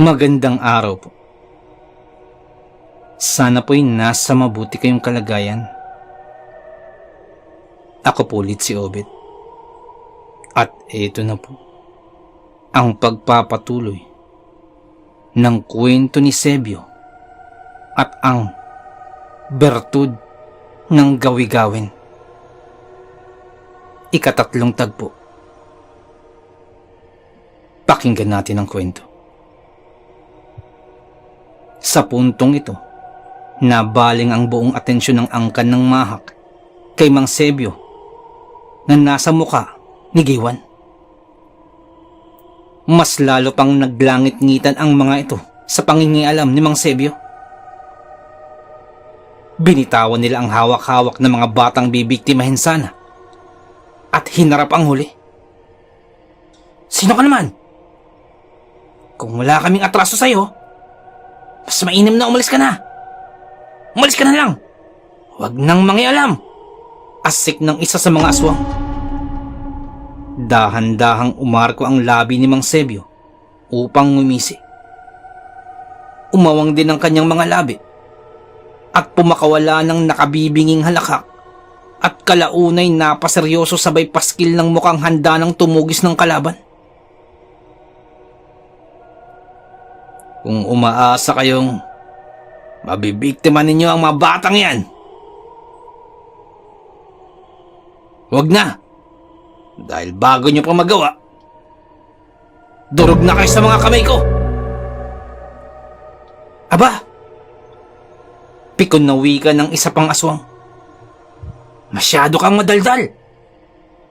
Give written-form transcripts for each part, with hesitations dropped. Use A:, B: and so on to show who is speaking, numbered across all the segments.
A: Magandang araw po. Sana po'y nasa mabuti kayong kalagayan. Ako po ulit si Obet. At ito na po ang pagpapatuloy ng kwento ni Sebio at ang bertud ng gawi-gawin. Ikatatlong tagpo. Pakinggan natin ang kwento. Sa puntong ito, nabaling ang buong atensyon ng angkan ng mahak kay Mang Sebio na nasa muka ni Giwan. Mas lalo pang naglangit-ngitan ang mga ito sa pangingialam ni Mang Sebio. Binitawan nila ang hawak-hawak ng mga batang bibiktimahin sana at hinarap ang huli. Sino ka naman? Kung wala kaming atraso sa'yo, mas mainam na umalis ka na. Umalis ka na lang. Huwag nang mangialam. Asik ng isa sa mga aswang. Dahan-dahang umarko ang labi ni Mang Sebio upang ngumisi. Umawang din ang kanyang mga labi at pumakawala ng nakabibinging halakak at kalaunay napaseryoso sabay paskil ng mukhang handa ng tumugis ng kalaban. Kung umaasa kayong mabibiktima ninyo ang mga batang yan, huwag na, dahil bago nyo pa magawa, durog na kayo sa mga kamay ko. Aba, pikon na wika ng isa pang aswang. Masyado kang madaldal.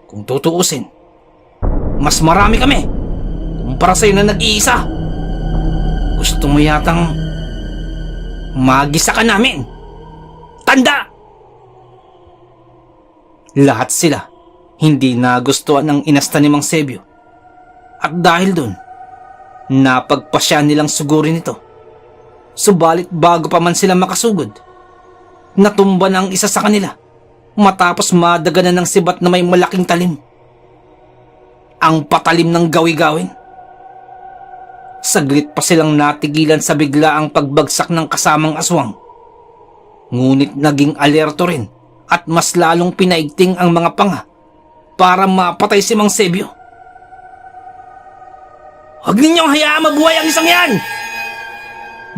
A: Kung tutuusin, mas marami kami kumpara sa'yo na nag-iisa. Gusto mo yatang magisa ka namin. Tanda! Lahat sila hindi nagustuhan ng inasta ni Mang Sebio. At dahil dun, napagpasya nilang sugurin ito. Subalit bago pa man sila makasugod, natumba na ang isa sa kanila matapos madaganan ng sibat na may malaking talim. Ang patalim ng gawi-gawin. Saglit pa silang natigilan sa biglaang pagbagsak ng kasamang aswang. Ngunit naging alerto rin at mas lalong pinaigting ang mga panga para mapatay si Mang Sebio. Huwag ninyong hayaan mabuhay ang isang yan!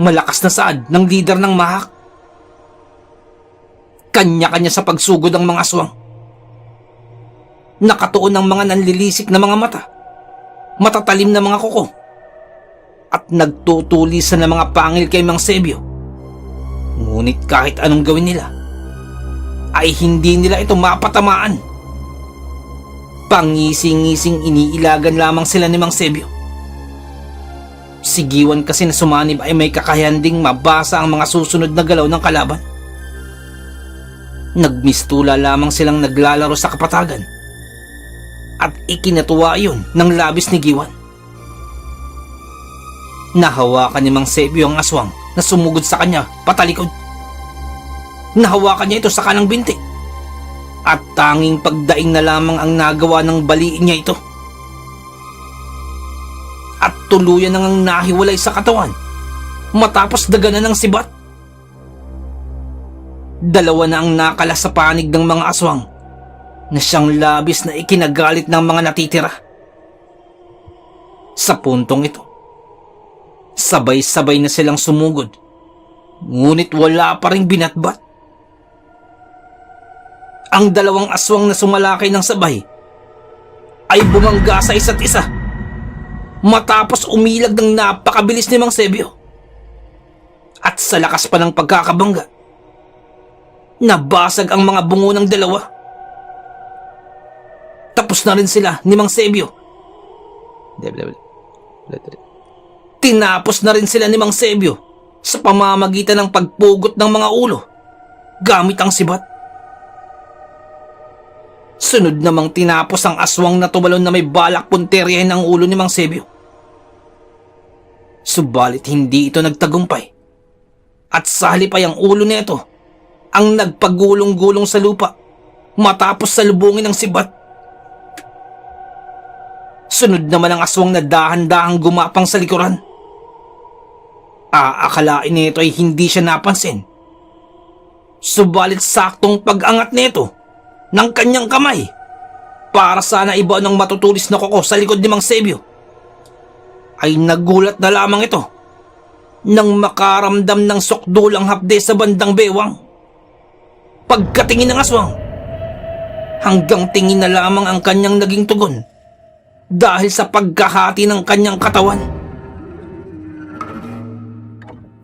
A: Malakas na saad ng lider ng mahak. Kanya-kanya sa pagsugod ang mga aswang. Nakatuon ang mga nanlilisik na mga mata, matatalim na mga kuko, at nagtutulisan ng mga pangil kay Mang Sebio. Ngunit kahit anong gawin nila, ay hindi nila ito mapatamaan. Pangising-ngising iniilagan lamang sila ni Mang Sebio. Si Giwan kasi na sumanib ay may kakayahan ding mabasa ang mga susunod na galaw ng kalaban. Nagmistula lamang silang naglalaro sa kapatagan. At ikinatuwa iyon ng labis ni Giwan. Nahawakan ni Mang Sebio ang aswang na sumugod sa kanya patalikod. Nahawakan niya ito sa kanang binti. At tanging pagdaing na lamang ang nagawa ng baliin niya ito. At tuluyan nang nahiwalay sa katawan matapos daganan ng sibat. Dalawa na ang nakala sa panig ng mga aswang na siyang labis na ikinagalit ng mga natitira. Sa puntong ito, sabay-sabay na silang sumugod, ngunit wala pa ring binatbat. Ang dalawang aswang na sumalakay ng sabay ay bumangga sa isa't isa matapos umilag ng napakabilis ni Mang Sebio. At sa lakas pa ng pagkakabangga, nabasag ang mga bungo ng dalawa. Tapos na rin sila ni Mang Sebio. Tinapos na rin sila ni Mang Sebio sa pamamagitan ng pagpugot ng mga ulo gamit ang sibat. Sunod namang tinapos ang aswang na tumalon na may balak punteryahin ang ulo ni Mang Sebio. Subalit hindi ito nagtagumpay at sa halip ay ang ulo nito ang nagpagulong-gulong sa lupa matapos salubungin ng sibat. Sunod naman ang aswang na dahan-dahang gumapang sa likuran. Aakalain nito ay hindi siya napansin. Subalit saktong pag-angat nito ng kanyang kamay para sana iba ng matutulis na kuko sa likod ni Mang Sebio, ay nagulat na lamang ito nang makaramdam ng sukdulang hapde sa bandang bewang. Pagkatingin ng aswang, hanggang tingin na lamang ang kanyang naging tugon dahil sa pagkahati ng kanyang katawan.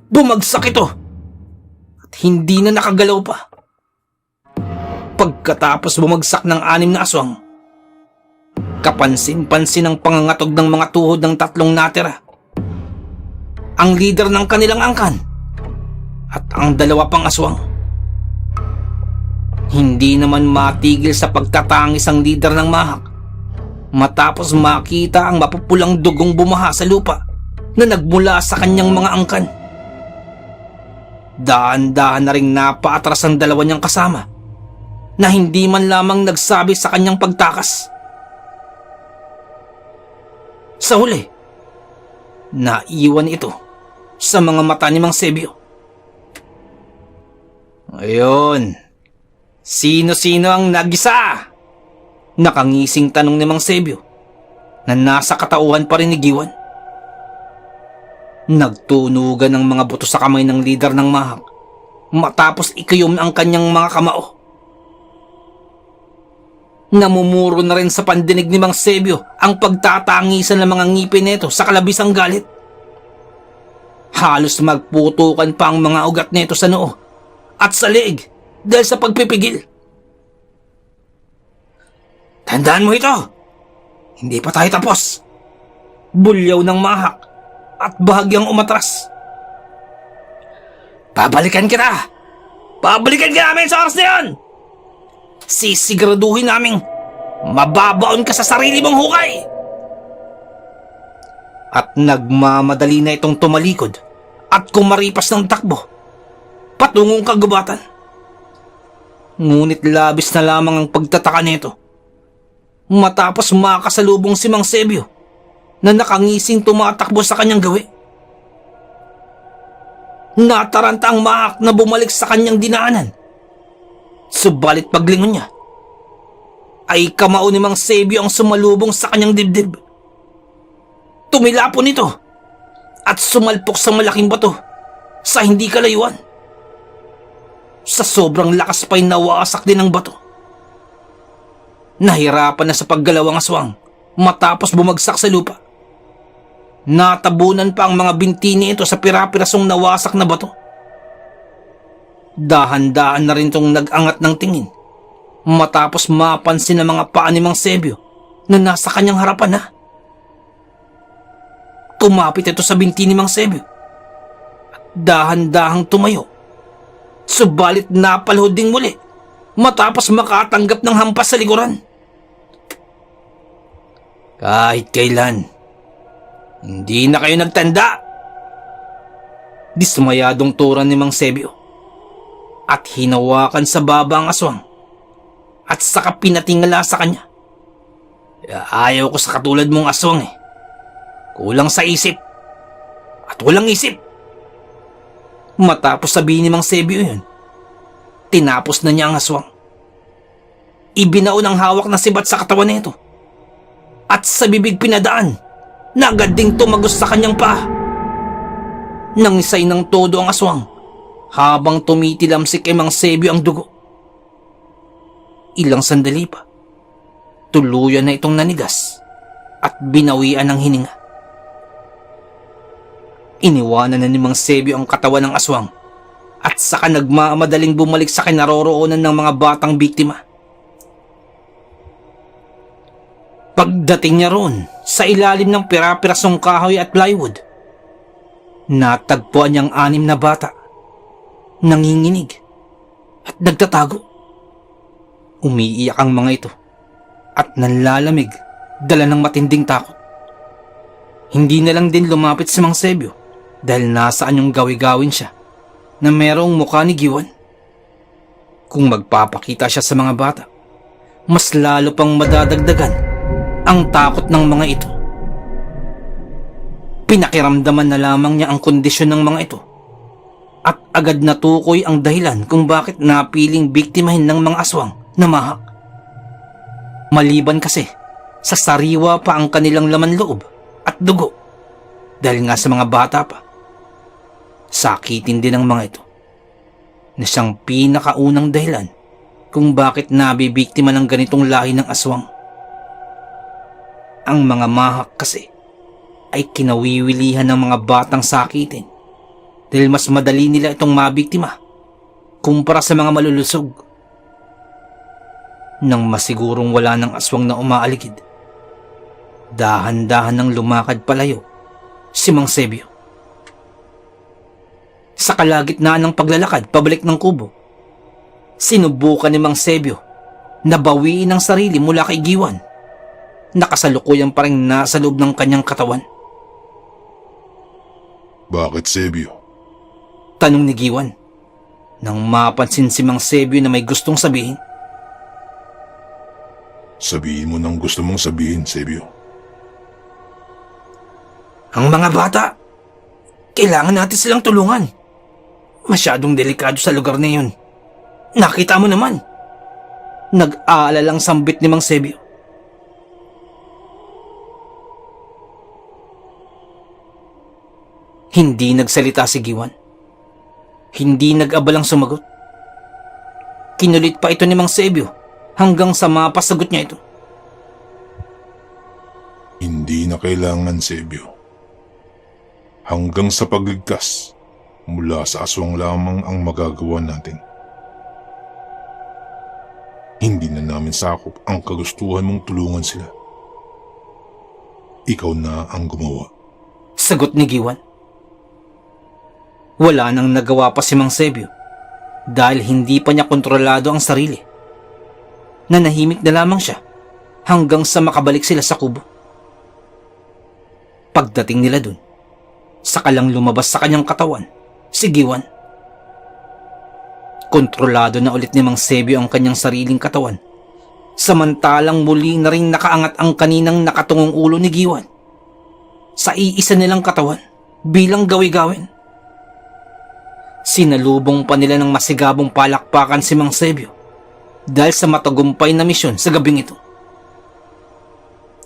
A: Bumagsak ito at hindi na nakagalaw pa. Pagkatapos bumagsak ng 6 na aswang, kapansin-pansin ang pangangatog ng mga tuhod ng 3 natira. Ang leader ng kanilang angkan at ang 2 pang aswang. Hindi naman matigil sa pagtatangis ang leader ng mahak matapos makita ang mapupulang dugong bumaha sa lupa na nagmula sa kanyang mga angkan. Dahan-dahan na ring napaatras ang 2 niyang kasama na hindi man lamang nagsabi sa kanyang pagtakas. Sa huli, naiwan ito sa mga mata ni Mang Sebio. Ayun, sino-sino ang nagisa? Nakangising tanong ni Mang Sebio na nasa katauhan pa rin ni Giwan. Nagtunugan ang mga buto sa kamay ng leader ng mahak matapos ikayom ang kanyang mga kamao. Namumuro na rin sa pandinig ni Mang Sebio ang pagtatangisan ng mga ngipin nito sa kalabisang galit. Halos magputukan pa ang mga ugat nito sa noo at sa leeg dahil sa pagpipigil. Tandaan mo ito! Hindi pa tayo tapos. Bulyaw ng mahak at bahagyang umatras. Babalikan kita! Babalikan ka namin sa oras na yun! Sisiguraduhin naming mababaon ka sa sarili mong hukay! At nagmamadali na itong tumalikod at kumaripas ng takbo patungong kagubatan. Ngunit labis na lamang ang pagtataka nito matapos makasalubong si Mang Sebio na nakangising tumatakbo sa kanyang gawi. Nataranta ang mahak na bumalik sa kanyang dinaanan. Subalit paglingon niya, ay kamao ni Mang Sebio ang sumalubong sa kanyang dibdib. Tumilapon ito at sumalpok sa malaking bato sa hindi kalayuan. Sa sobrang lakas pa'y nawasak din ang bato. Nahirapan na sa paggalaw ang aswang matapos bumagsak sa lupa. Natabunan pa ang mga binti nito sa pira-pirasong nawasak na bato. Dahan-dahan na rin itong nag-angat ng tingin matapos mapansin ang mga paa ni Mang Sebio na nasa kanyang harapan na. Kumapit ito sa binti ni Mang Sebio at dahan-dahang tumayo. Subalit napalhod ding muli matapos makatanggap ng hampas sa likuran. Kahit kailan, hindi na kayo nagtanda! Dismayadong turan ni Mang Sebio at hinawakan sa baba ang aswang at saka pinatingala sa kanya. Ayaw ko sa katulad mong aswang eh. Kulang sa isip at walang isip. Matapos sabihin ni Mang Sebio yun, tinapos na niya ang aswang. Ibinao ng hawak na sibat sa katawan nito at sa bibig pinadaan na agad ding tumagos sa kanyang paa. Nangisay ng todo ang aswang habang tumitilamsik kay Mang Sebio ang dugo. Ilang sandali pa, tuluyan na itong nanigas at binawian ng hininga. Iniwanan na ni Mang Sebio ang katawan ng aswang at saka nagmamadaling bumalik sa kinaroroonan ng mga batang biktima. Pagdating niya roon sa ilalim ng pira-pirasong kahoy at plywood, natagpuan niyang 6 na bata, nanginginig at nagtatago. Umiiyak ang mga ito at nanlalamig dala ng matinding takot. Hindi na lang din lumapit si Mang Sebio dahil nasaan yung gawi-gawin siya na merong mukha ni Giwan. Kung magpapakita siya sa mga bata, mas lalo pang madadagdagan ang takot ng mga ito. Pinakiramdaman na lamang niya ang kondisyon ng mga ito at agad natukoy ang dahilan kung bakit napiling biktimahin ng mga aswang na mahak. Maliban kasi sa sariwa pa ang kanilang laman loob at dugo dahil nga sa mga bata pa. Sakitin din ang mga ito na siyang pinakaunang dahilan kung bakit nabibiktima ng ganitong lahi ng aswang. Ang mga mahak kasi ay kinawiwilihan ng mga batang sakitin dahil mas madali nila itong mabiktima kumpara sa mga malulusog. Nang masigurong wala ng aswang na umaaligid, dahan-dahan nang lumakad palayo si Mang Sebio. Sa kalagitnaan ng paglalakad pabalik ng kubo, sinubukan ni Mang Sebio na bawiin ang sarili mula kay Giwan. Nakasalukuyan pa rin nasa loob ng kanyang katawan.
B: Bakit, Sebio?
A: Tanong ni Giwan nang mapansin si Mang Sebio na may gustong sabihin.
B: Sabihin mo nang gusto mong sabihin, Sebio.
A: Ang mga bata, kailangan natin silang tulungan. Masyadong delikado sa lugar na yun. Nakita mo naman. Nag-aalalang sambit ni Mang Sebio. Hindi nagsalita si Giwan. Hindi nag-abalang sumagot. Kinulit pa ito ni Mang Sebio hanggang sa mapasagot niya ito.
B: Hindi na kailangan, Sebio. Hanggang sa pagligtas mula sa aswang lamang ang magagawa natin. Hindi na namin sakop ang kagustuhan mong tulungan sila. Ikaw na ang gumawa.
A: Sagot ni Giwan. Wala nang nagawa pa si Mang Sebio dahil hindi pa niya kontrolado ang sarili. Nanahimik na lamang siya hanggang sa makabalik sila sa kubo. Pagdating nila dun, saka lang lumabas sa kanyang katawan si Giwan. Kontrolado na ulit ni Mang Sebio ang kanyang sariling katawan, samantalang muli na rin nakaangat ang kaninang nakatungong ulo ni Giwan sa iisa nilang katawan bilang gawi-gawin. Sinalubong pa nila ng masigabong palakpakan si Mang Sebio dahil sa matagumpay na misyon sa gabing ito.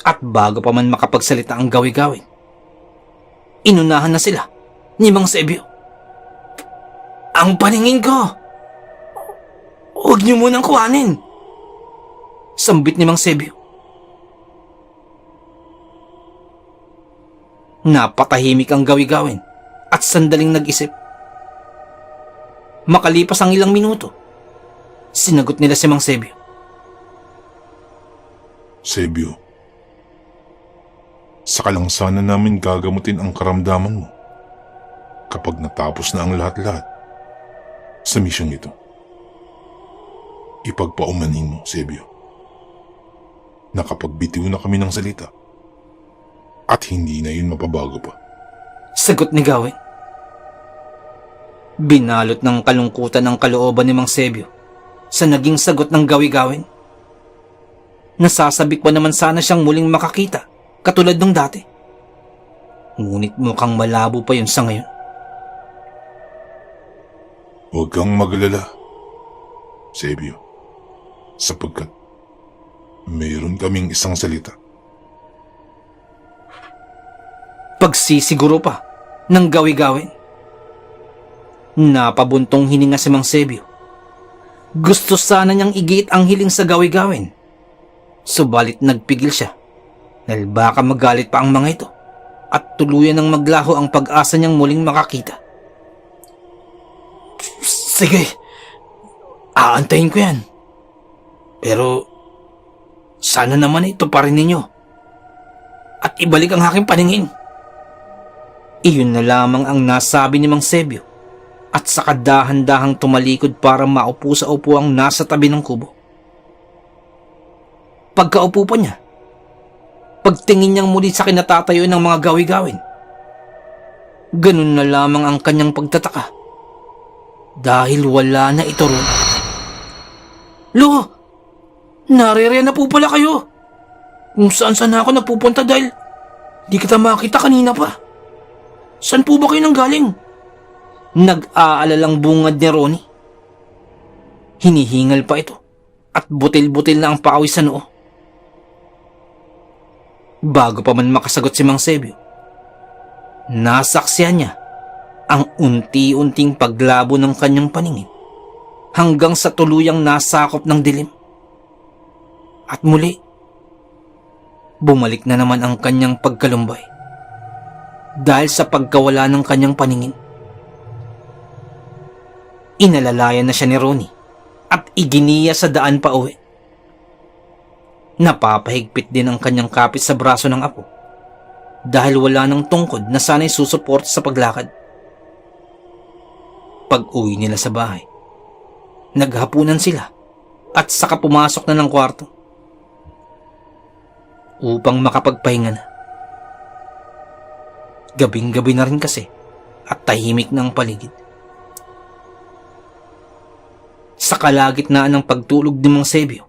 A: At bago pa man makapagsalita ang gawi-gawin, inunahan na sila ni Mang Sebio. Ang paningin ko! Huwag niyo munang kuhanin! Sambit ni Mang Sebio. Napatahimik ang gawi-gawin at sandaling nag-isip. Makalipas ang ilang minuto, sinagot nila si Mang Sebio.
B: Sebio, saka lang sana namin gagamutin ang karamdaman mo kapag natapos na ang lahat-lahat sa misyong ito. Ipagpaumanhin mo, Sebio, na kapag bitiw na kami ng salita at hindi na yun mapabago pa.
A: Sagot ni Gawin. Binalot ng kalungkutan ang kalooban ni Mang Sebio sa naging sagot ng gawi-gawin. Nasasabik pa naman sana siyang muling makakita katulad ng dati. Ngunit mukhang malabo pa yun sa ngayon.
B: Huwag kang maglala, Sebio, sapagkat mayroon kaming isang salita.
A: Pagsisiguro pa ng gawi-gawin. Napabuntong hininga si Mang Sebio. Gusto sana niyang igiit ang hiling sa gawi-gawin. Subalit nagpigil siya dahil baka magalit pa ang mga ito at tuluyan ng maglaho ang pag-asa niyang muling makakita. Sige, aantayin ko yan. Pero sana naman ito pa rin ninyo at ibalik ang aking paningin. Iyon na lamang ang nasabi ni Mang Sebio at saka dahan-dahang tumalikod para maupo sa upuang nasa tabi ng kubo. Pagkaupo pa niya, pagtingin niyang muli sa kinatatayo ng mga gawi-gawin, ganun na lamang ang kanyang pagtataka dahil wala na ito roon. Lo, naririyan na po pala kayo. Kung saan-saan ako napupunta dahil di kita makita kanina pa. Saan po ba kayo nanggaling? Nag-aalalang bungad ni Ronnie. Hinihingal pa ito at butil-butil na ang pawis sa noo. Bago pa man makasagot si Mang Sebio, nasaksihan niya ang unti-unting paglabo ng kanyang paningin hanggang sa tuluyang nasakop ng dilim. At muli, bumalik na naman ang kanyang pagkalumbay dahil sa pagkawala ng kanyang paningin. Inalalayan na siya ni Ronnie at iginiya sa daan pa uwi. Napapahigpit din ang kanyang kapit sa braso ng apo dahil wala ng tungkod na sana'y susuport sa paglakad. Pag-uwi nila sa bahay, naghapunan sila at saka pumasok na ng kwarto upang makapagpahinga na. Gabing-gabi na rin kasi at tahimik na ang paligid. Sa kalagitnaan ng pagtulog ni Mang Sebio,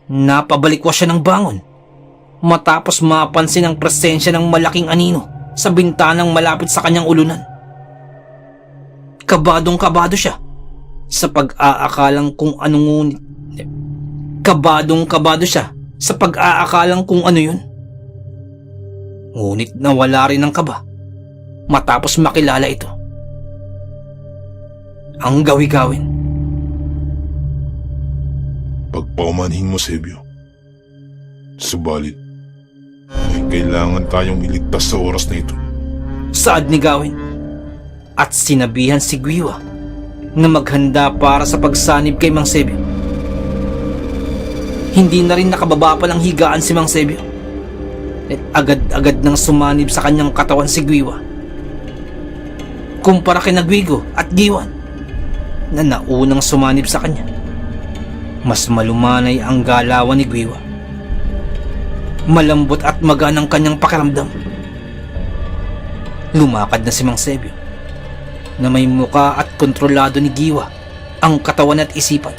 A: napabalikwas siya ng bangon matapos mapansin ang presensya ng malaking anino sa bintanang malapit sa kanyang ulunan. Kabadong-kabado siya sa pag-aakalang kung ano ngunit. Kabadong-kabado siya sa pag-aakalang kung ano yun. Ngunit nawala rin ang kaba matapos makilala ito. Ang gawi-gawin.
B: Pagpaumanhin mo, Sebio. Subalit, may kailangan tayong iligtas sa oras na ito.
A: Saad ni Gawin. At sinabihan si Gwiwa na maghanda para sa pagsanib kay Mang Sebio. Hindi na rin nakababa pa ng higaan si Mang Sebio. At agad-agad nang sumanib sa kanyang katawan si Gwiwa. Kumpara kina Gwigo at Giwan na naunang sumanib sa kanya, mas malumanay ang galawan ni Gwiwa. Malambot at magaan ang kanyang pakiramdam. Lumakad na si Mang Sebio na may muka at kontrolado ni Giwa ang katawan at isipan.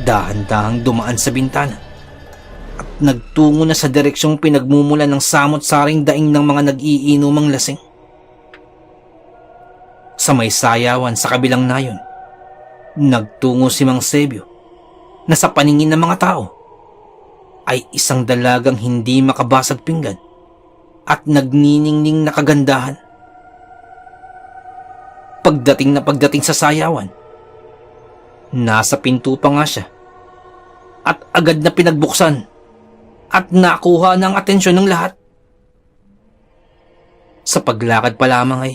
A: Dahan-dahang dumaan sa bintana at nagtungo na sa direksyong pinagmumulan ng samot-saring daing ng mga nag-iinumang lasing. Sa may sayawan sa kabilang nayon, nagtungo si Mang Sebio na sa paningin ng mga tao ay isang dalagang hindi makabasag pinggan at nagniningning na kagandahan. Pagdating sa sayawan, nasa pinto pa nga siya at agad na pinagbuksan at nakuha ng atensyon ng lahat. Sa paglakad pa lamang ay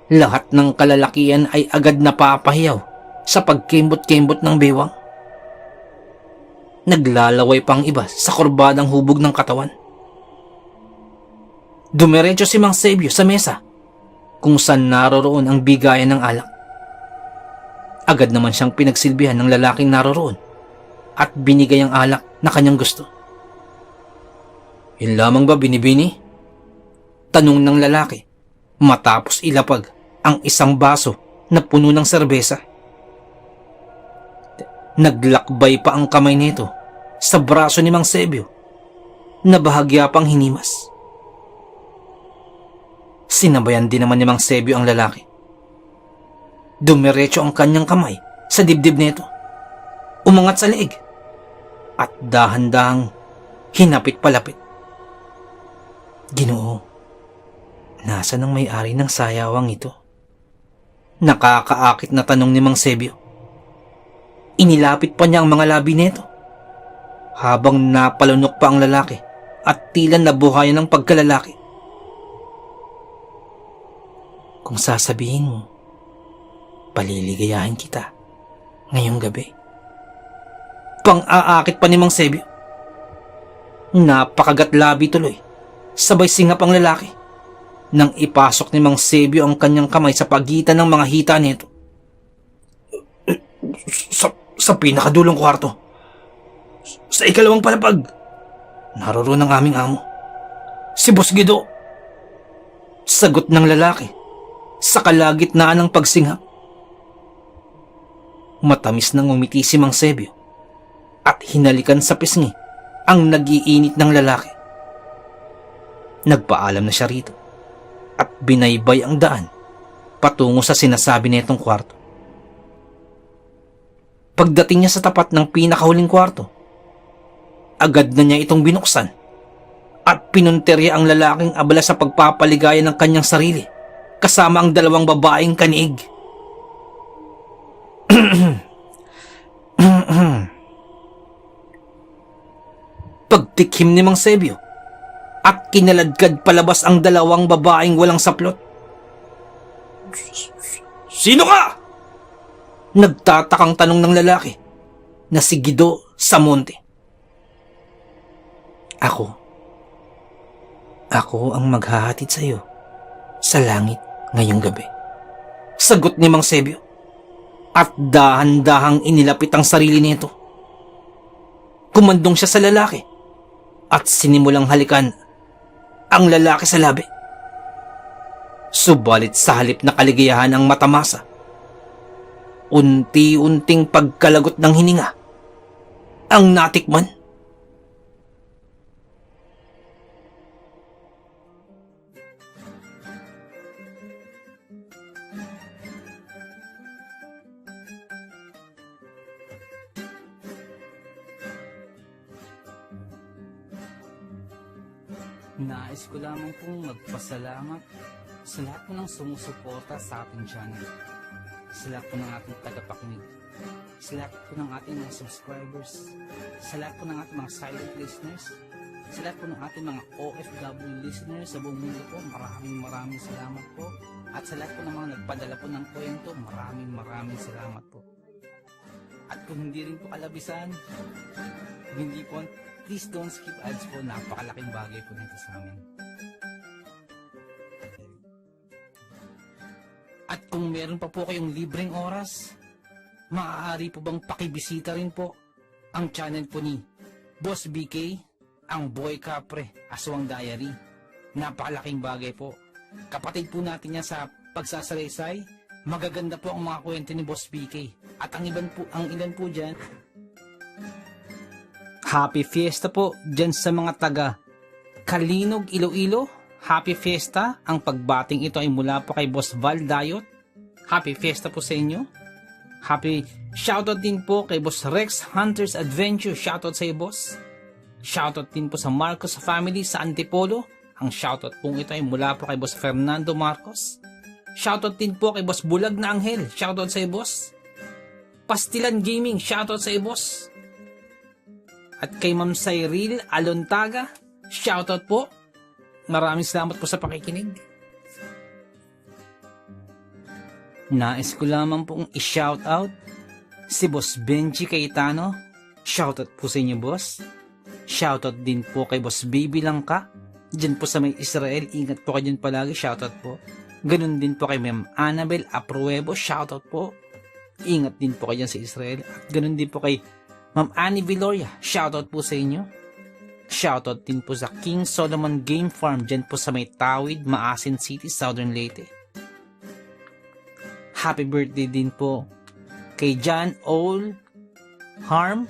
A: lahat ng kalalakian ay agad napapahiyaw sa pagkembot-kembot ng bewang. Naglalaway pang iba sa kurbadang hubog ng katawan. Dumiretso si Mang Sebio sa mesa kung saan naroroon ang bigayan ng alak. Agad naman siyang pinagsilbihan ng lalaking naroroon at binigay ang alak na kanyang gusto. "Yun lamang ba, Binibini?" tanong ng lalaki matapos ilapag ang isang baso na puno ng serbesa. Naglakbay pa ang kamay nito sa braso ni Mang Sebio na bahagya pang hinimas. Sinabayan din naman ni Mang Sebio ang lalaki. Dumiretso ang kanyang kamay sa dibdib nito, umangat sa leeg at dahan-dahang hinapit palapit. "Ginoo, nasaan ang may-ari ng sayawang ito?" Nakakaakit na tanong ni Mang Sebio. Inilapit pa niya ang mga labi nito habang napalunok pa ang lalaki at tila nabuhayan ng pagkalalaki. "Kung sasabihin mo, paliligayahin kita ngayong gabi." Pang-aakit pa ni Mang Sebio. Napakagat labi tuloy, sabay singap ang lalaki nang ipasok ni Mang Sebio ang kanyang kamay sa pagitan ng mga hita nito. Sa pinakadulong kwarto, sa ikalawang palapag, naroroon ang aming amo, si Boss Guido. Sagot ng lalaki sa kalagitnaan ng pagsingap. Matamis nang umiti si Mang Sebio at hinalikan sa pisngi ang nag-iinit ng lalaki. Nagpaalam na siya rito at binaybay ang daan patungo sa sinasabi nitong kwarto. Pagdating niya sa tapat ng pinakahuling kwarto, agad na niya itong binuksan at pinunterya ang lalaking abala sa pagpapaligaya ng kanyang sarili kasama ang dalawang babaeng kaniig. Pagtikim ni Mang Sebio at kinaladkad palabas ang dalawang babaeng walang saplot. Sino ka? Nagtatakang tanong ng lalaki na si Guido Samonte. Ako ang maghahatid sa iyo sa langit ngayong gabi. Sagot ni Mang Sebio at dahan-dahang inilapit ang sarili nito. Kumandong siya sa lalaki at sinimulang halikan ang lalaki sa labi. Subalit sa halip na kaligayahan ang matamasa, unti-unting pagkalagot ng hininga ang natikman. Nais ko lamang pong magpasalamat sa lahat po ng sumusuporta sa ating channel, sa lahat po ng ating tagapakinig, sa lahat po ng ating mga subscribers, sa lahat po ng ating mga silent listeners, sa lahat po ng ating mga OFW listeners sa buong mundo po. Maraming salamat po. At sa lahat po ng mga nagpadala po ng kwento, maraming salamat po. At kung hindi rin po kalabisan, hindi po, please don't skip ads po. Napakalaking bagay po nito sa amin. At kung meron pa po kayong libreng oras, maaari po bang pakibisita rin po ang channel po ni Boss BK, ang Boy Capre Aswang Diary. Napakalaking bagay po. Kapatid po natin yan sa pagsasalaysay. Magaganda po ang mga kwento ni Boss BK. At ang ilan po dyan, Happy Fiesta po dyan sa mga taga Kalinog, Iloilo. Happy Fiesta. Ang pagbating ito ay mula po kay Boss Val Dayot. Happy Fiesta po sa inyo. Happy shoutout din po kay Boss Rex Hunter's Adventure. Shoutout sa iyo, boss. Shoutout din po sa Marcos family sa Antipolo. Ang shoutout pong ito ay mula po kay Boss Fernando Marcos. Shoutout din po kay Boss Bulag na Anghel. Shoutout sa iyo, boss. Pastilan Gaming. Shoutout sa iyo, boss. At kay Ma'am Cyril Alontaga. Shoutout po. Maraming salamat po sa pakikinig. Nais ko lamang pong i-shoutout si Boss Benji Cayetano. Shoutout po sa inyo, boss. Shoutout din po kay Boss Baby Langka. Diyan po sa may Israel. Ingat po kayo dyan palagi. Shoutout po. Ganun din po kay Ma'am Annabel Apruebo. Shoutout po. Ingat din po kayo dyan sa Israel. At ganun din po kay Ma'am Annie Viloria. Shoutout po sa inyo. Shoutout din po sa King Solomon Game Farm dyan po sa may Tawid, Maasin City, Southern Leyte. Happy birthday din po kay John Ol Harm.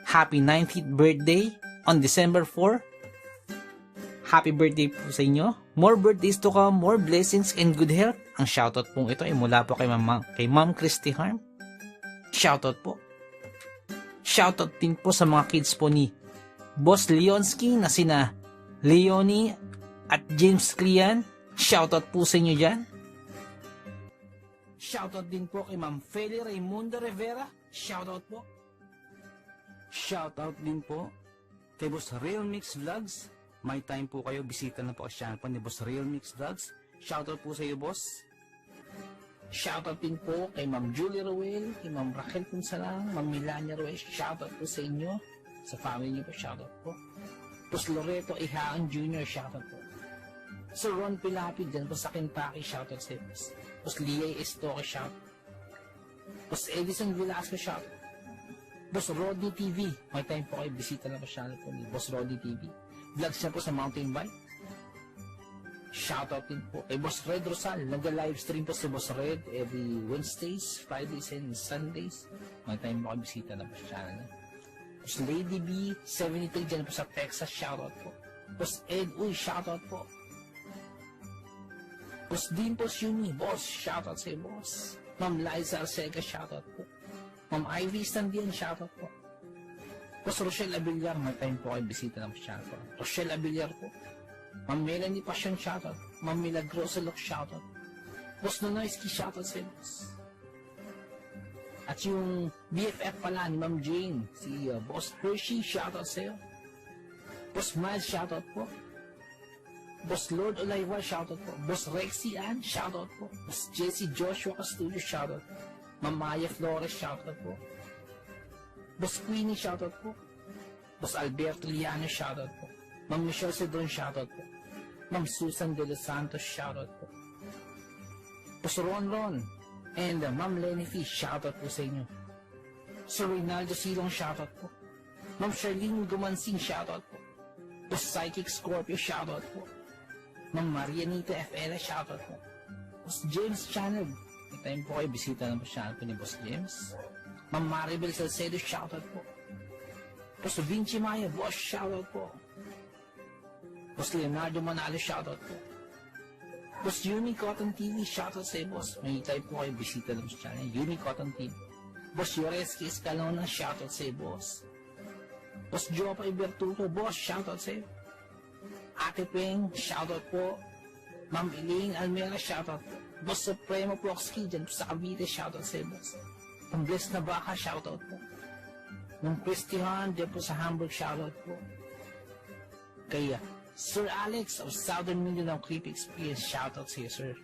A: Happy 90th birthday on December 4. Happy birthday po sa inyo. More birthdays to come, more blessings and good health. Ang shoutout po ito ay mula po kay Ma'am Christy Harm. Shoutout po. Shoutout din po sa mga kids po ni Boss Leonsky na sina Leonie at James Clian. Shoutout po sa inyo dyan. Shoutout din po kay Ma'am Feli Raimundo Rivera. Shoutout po. Shoutout din po kay Boss Real Mix Vlogs. May time po kayo, bisita na po ang channel po ni Boss Real Mix Vlogs. Shoutout po sa iyo, boss. Shoutout din po kay Ma'am Julie Ruel, kay Ma'am Raquel Punsalang, Ma'am Milania Ruel. Shoutout po sa inyo. Sa family niyo po, shoutout po. Boss Loreto Ihaan Jr., shoutout po. Sir Ron Pilapid, dyan po sa Kentucky, shoutout sa iyo. Boss Liay Estoque, shoutout. Boss Edison Velasco, shoutout. Boss Rodney TV, may time po kayo, bisita na po channel po ni Boss Rodney TV. Vlogs siya po sa mountain bike. Shoutout din po kay Boss Red Rosal. Nag-livestream po si Boss Red every Wednesdays, Fridays, and Sundays. May time po kayo, bisita na po sa channel niya. Boss Lady B, 73 dyan po sa Texas, shoutout po. Boss Ed Uy, shoutout po. Boss Dimples Yuni, boss, shoutout sa'yo, boss. Ma'am Liza Arcega, shoutout po. Ma'am Ivy Standian, shoutout po. Boss Rochelle Abiliar, may time po kayo bisita ng shoutout. Rochelle Abiliar po. Ma'am Melanie Passion, shoutout. Ma'am Milagrosa Lok, shoutout. Boss Nonoyski, shoutout sa'yo, boss. At yung BFF pala ni Ma'am Jane, si Boss Hershey, shoutout sa'yo. Boss Miles, shoutout po. Boss Lord Oliva, shoutout po. Boss Rexy Ann, shoutout po. Boss Jesse Joshua Castillo, shoutout po. Ma'am Maya Flores, shoutout po. Boss Queenie, shoutout po. Boss Alberto Liano, shoutout po. Ma'am Michelle Cedron, shoutout po. Ma'am Susan De Los Santos, shoutout po. Boss Ron and Ma'am Lenny Fish, shoutout po sa inyo. Sir Reynaldo Silong, shoutout po. Ma'am Charlene Gumansing, shoutout po. Boss Psychic Scorpio, shoutout po. Ma'am Marianita FL, shoutout po. Boss James Channel, may time po kayo bisita ng channel po ni Boss James. Ma'am Maribel Salcedo, shoutout po. Boss Vinci Maya, boss, shoutout po. Boss Leonardo Manalo, shoutout po. Boss Uni Cotton TV, shoutout sa boss. May time po kayo bisita ng channel, Uni Cotton TV. Boss Yoreski Escalona, shoutout sa boss. Boss Jopay Bertuto, boss, shoutout sa iyo. Ate Peng, shoutout po. Ma'am Elaine Almera, shoutout po. Boss Supremo Proxky, dyan po sa Cavite, shoutout sa iyo, boss. Ang Bless na Baka, shoutout po. Ma'am Christian, dyan po sa Hamburg, shoutout po. Kaya, Sir Alex of Southern Mindanao Creepy Experience, shoutout sa iyo, sir.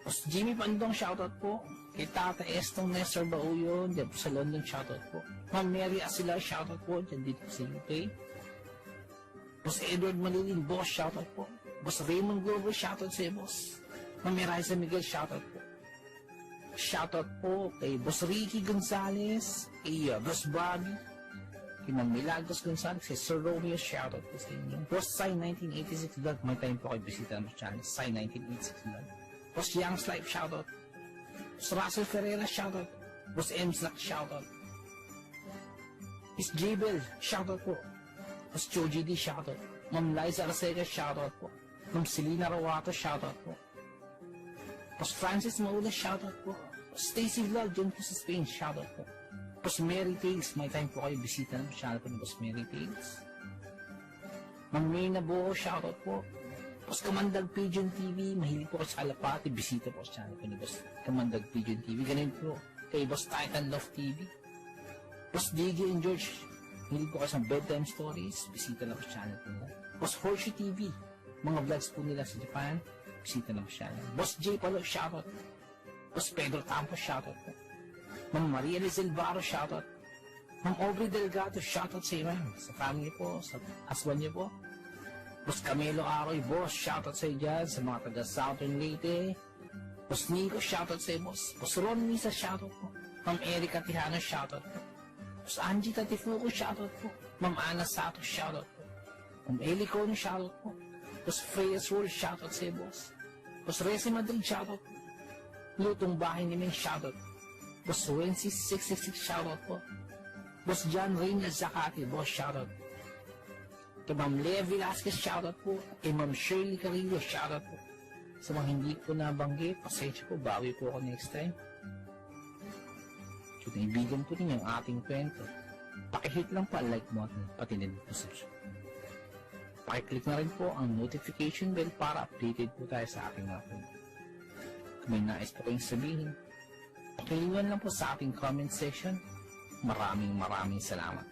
A: Boss Jimmy Pandong, shoutout po. Kay Tata Estong Nestor Bauyon, dyan po sa London, shoutout po. Ma'am Mary Asilar, shoutout po, dyan dito po sa UK. Boss Edward Malilin, boss, shoutout po. Boss Raymond Glover, shoutout sa iyo, boss. Ma'am Miraiza Miguel, shoutout po. Shoutout po kay Boss Ricky Gonzalez, kay Boss Bobby, kay Ma'am Milagros Gonzalez, kay Sir Romeo, shoutout po sa inyo. Boss Sai 1986 vlog, may time po kayo bisita ng channel, Sai 1986 vlog. Boss Young's Life, shoutout. Boss Russell Ferreira, shoutout. Boss Mslack, shoutout. Miss Jabel, shoutout po. Boss Choji D, shoutout. Ma'am Liza Arcega, shoutout po. Ma'am Selena Rawato, shoutout po. Boss Francis Maula, shoutout po. Boss Stacy Vlog, dyan po sa Spain, shoutout po. Boss Mary Tales, may time po kayo bisita ng channel po ni Boss Mary Tales. Ma'am Mayna Buo, shoutout po. Boss Kamandag Pigeon TV, mahilig po ko sa Alapati, bisita po sa channel po ni Boss Kamandag Pigeon TV. Ganun po kay Boss Titan Love TV. Boss DJ and George, mahilig po ko sa bedtime stories, bisita lang po sa channel po nila. Boss Horsey TV, mga vlogs po nila sa Japan, bisita lang po sa channel. Boss J Palo, shoutout. Boss Pedro Tampo, shoutout po. Ma'am Maria Lizel Barro, shoutout. Ma'am Aubrey Delgado, shoutout sa iyo, sa family po, sa husband niyo po. Boss Camilo Aroy, boss, shoutout sa iyo dyan, sa mga taga Southern Leyte. Boss Nico, shoutout sa iyo, boss. Boss Ron Misa, shoutout po. Ma'am Erica Tijano, shoutout po. Boss Angie Tatifuco, shoutout po. Ma'am Ana Sato, shoutout po. Ma'am Eli Cono, shoutout po. Boss Freya Sword, shoutout sa iyo, boss. Boss Resi Madrid, shoutout po. Lutong Bahay ni Ming, shoutout po. Boss Wency 666, shoutout po. Boss John Reynolds Zacati, boss, shoutout po. Kay Ma'am Lea Velasquez, shoutout po. Kay Ma'am Shirley Carillo, shoutout po. Sa mga hindi ko nabanggit, pasensya po, bawi po ako next time. So, naibigan po ninyo ang ating kwento. Pakihit lang po ang like button, pati din po subscribe. Pakiclick na rin po ang notification bell para updated po tayo sa ating mga kwento. Kung may nais po kayong sabihin, pakiliwan lang po sa ating comment section. Maraming salamat.